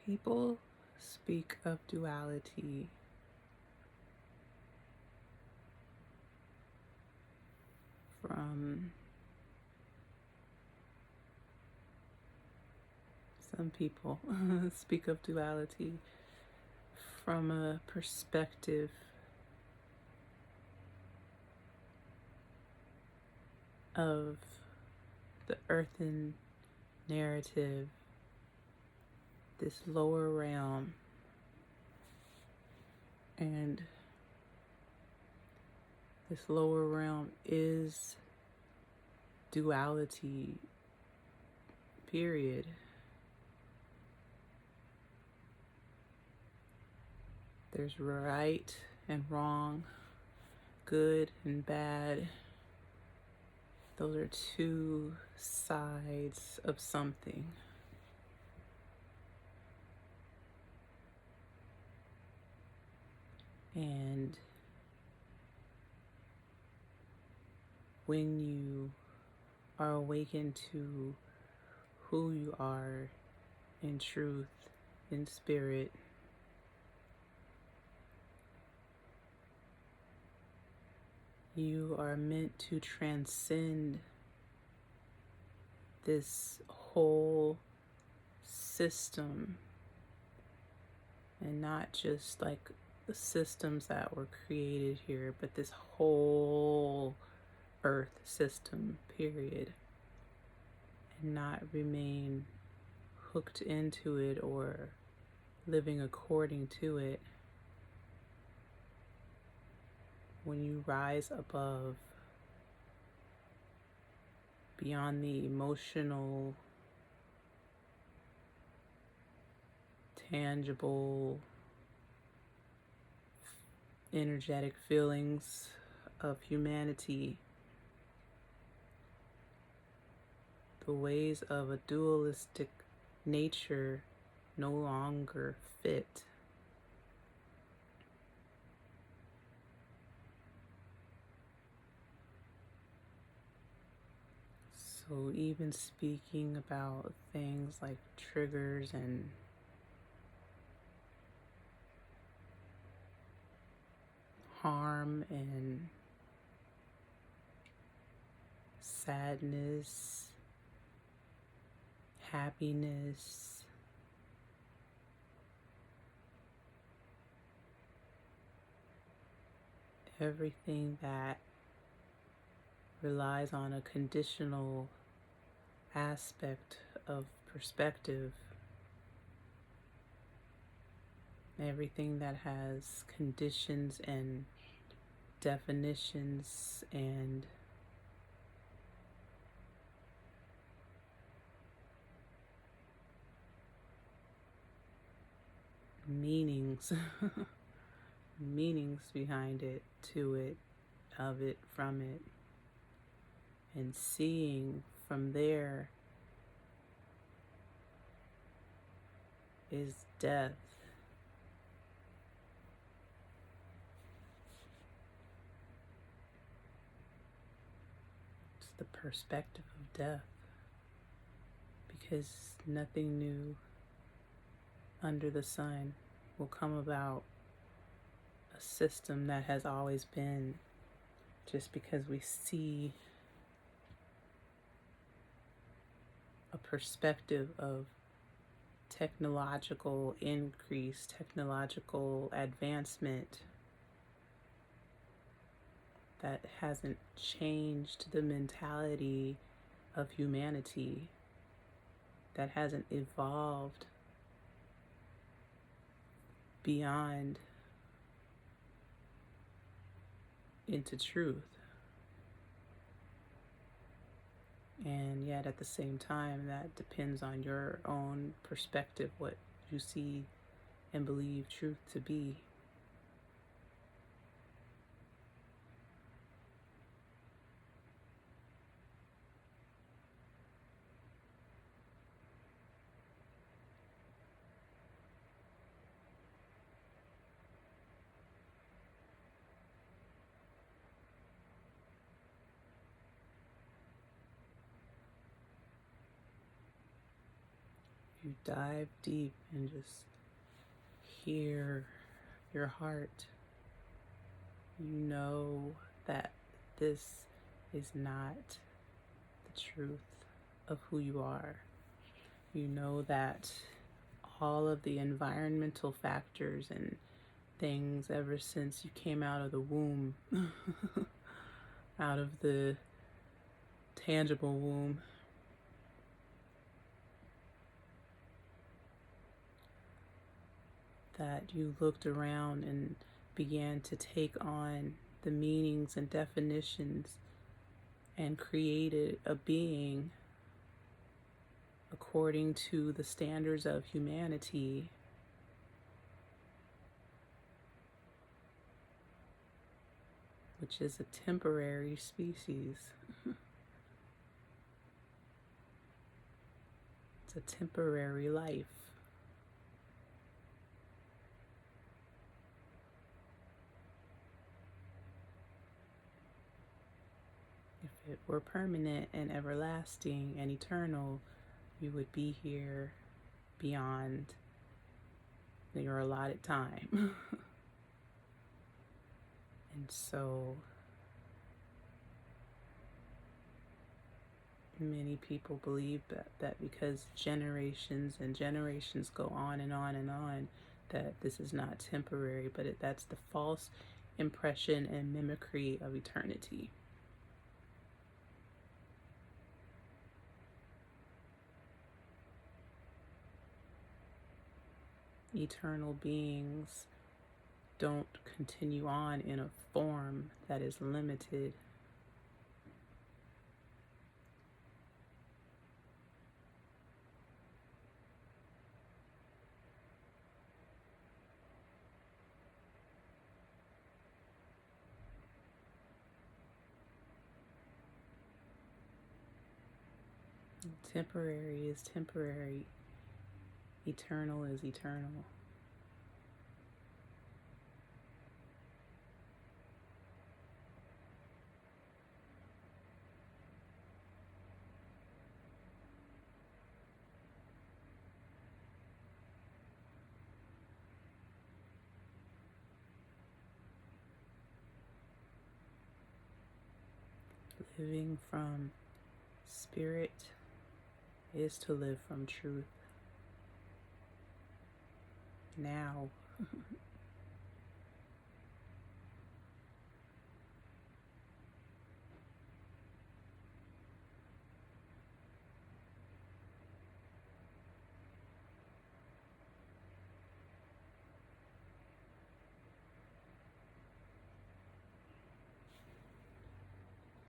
People speak of duality from some people speak of duality from a perspective of the earthen narrative, this lower realm, and this lower realm is duality, period. There's right and wrong, good and bad. Those are two sides of something. And when you are awakened to who you are in truth, in spirit, you are meant to transcend this whole system, and not just like the systems that were created here, but this whole earth system, period, and not remain hooked into it or living according to it. When you rise above, beyond the emotional, tangible, energetic feelings of humanity, the ways of a dualistic nature no longer fit. So even speaking about things like triggers and harm and sadness, happiness, everything that relies on a conditional aspect of perspective, everything that has conditions and definitions and meanings meanings behind it, to it, of it, from it, and seeing from there is death. It's the perspective of death, because nothing new under the sun will come about. A system that has always been, just because we see a perspective of technological increase, technological advancement, that hasn't changed the mentality of humanity, that hasn't evolved beyond into truth. And yet at the same time, that depends on your own perspective, what you see and believe truth to be. you dive deep and just hear your heart, you know that this is not the truth of who you are. You know that all of the environmental factors and things ever since you came out of the womb, out of the tangible womb, that you looked around and began to take on the meanings and definitions and created a being according to the standards of humanity, which is a temporary species. It's a temporary life. If it were permanent and everlasting and eternal, you would be here beyond your allotted time. And so many people believe that because generations and generations go on and on and on, that this is not temporary, but that's the false impression and mimicry of eternity. Eternal beings don't continue on in a form that is limited. Temporary is temporary. Eternal is eternal. Living from spirit is to live from truth. Now,